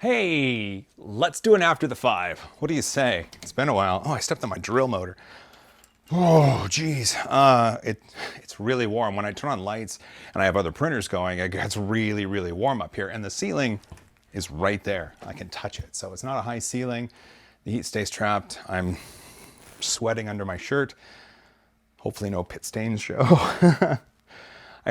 Hey, let's do an after the five. What do you say? It's been a while. Oh, I stepped on my drill motor. Oh, geez. It's really warm. When I turn on lights and I have other printers going, it gets really, really warm up here. And the ceiling is right there. I can touch it. So it's not a high ceiling. The heat stays trapped. I'm sweating under my shirt. Hopefully no pit stains show. I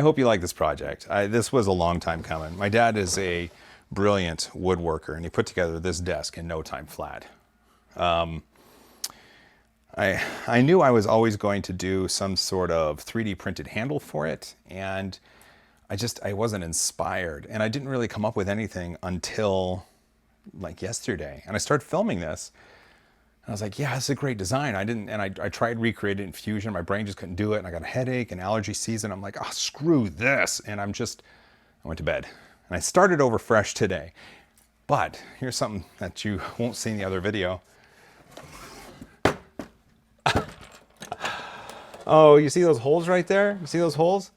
hope you like this project. This was a long time coming. My dad is a brilliant woodworker, and he put together this desk in no time flat. I knew I was always going to do some sort of 3D printed handle for it, and I wasn't inspired, and I didn't really come up with anything until like yesterday. And I started filming this, and I was like, yeah, this is a great design. I tried recreating it in Fusion. My brain just couldn't do it, and I got a headache and allergy season. I'm like, oh, screw this. And I went to bed. And I started over fresh today. But here's something that you won't see in the other video. Oh, you see those holes right there? You see those holes?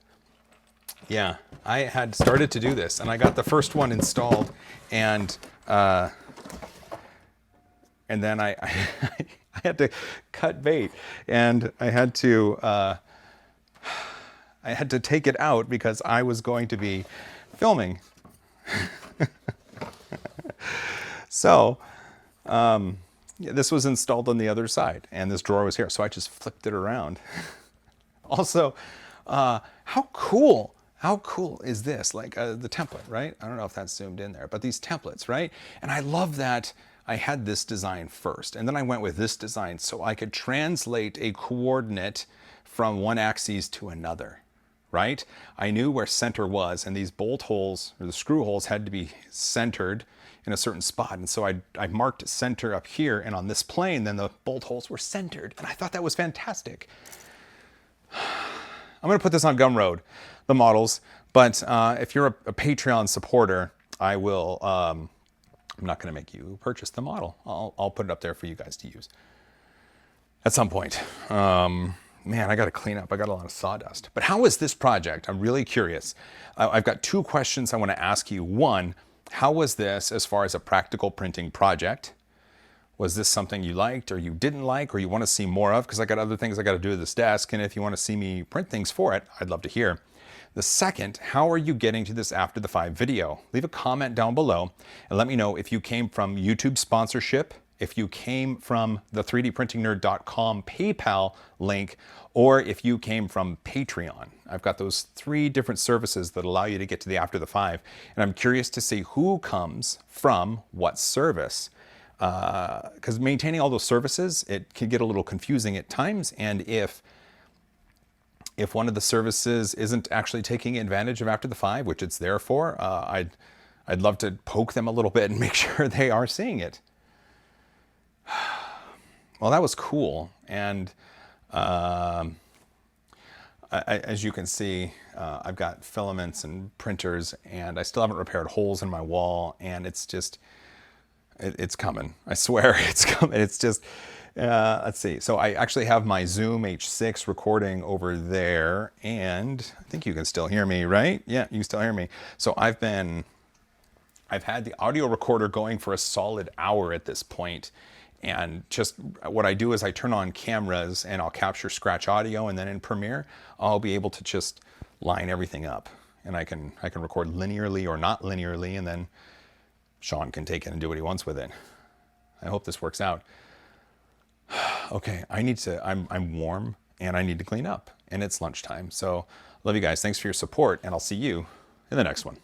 Yeah, I had started to do this, and I got the first one installed, and then I had to cut bait, and I had to take it out because I was going to be filming. So, yeah, this was installed on the other side, and this drawer was here, so I just flipped it around. Also, how cool is this? Like the template, right? I don't know if that's zoomed in there, but these templates, right? And I love that I had this design first, and then I went with this design so I could translate a coordinate from one axis to another, right? I knew where center was, and these bolt holes, or the screw holes, had to be centered in a certain spot. And so I marked center up here, and on this plane, then the bolt holes were centered. And I thought that was fantastic. I'm gonna put this on Gumroad, the models, but if you're a Patreon supporter, I will, I'm not gonna make you purchase the model. I'll put it up there for you guys to use at some point. Man, I gotta clean up. I got a lot of sawdust. But how was this project? I'm really curious. I've got two questions I wanna ask you. One, how was this as far as a practical printing project? Was this something you liked or you didn't like or you want to see more of? Because I got other things I got to do to this desk, and if you want to see me print things for it, I'd love to hear. The second, how are you getting to this after the 5 video? Leave a comment down below and let me know if you came from YouTube sponsorship, if you came from the 3dprintingnerd.com PayPal link, or if you came from Patreon. I've got those 3 different services that allow you to get to the after the 5, and I'm curious to see who comes from what service. Because maintaining all those services, it can get a little confusing at times, and if one of the services isn't actually taking advantage of after the 5, which it's there for, I'd love to poke them a little bit and make sure they are seeing it. Well, that was cool, and as you can see, I've got filaments and printers, and I still haven't repaired holes in my wall, and it's just, it's coming. I swear it's coming. It's just, let's see. So I actually have my Zoom H6 recording over there, and I think you can still hear me, right? Yeah, you can still hear me. So I've had the audio recorder going for a solid hour at this point. And just what I do is I turn on cameras and I'll capture scratch audio, and then in Premiere, I'll be able to just line everything up, and I can record linearly or not linearly, and then Sean can take it and do what he wants with it. I hope this works out. Okay, I'm warm and I need to clean up, and it's lunchtime. So love you guys. Thanks for your support, and I'll see you in the next one.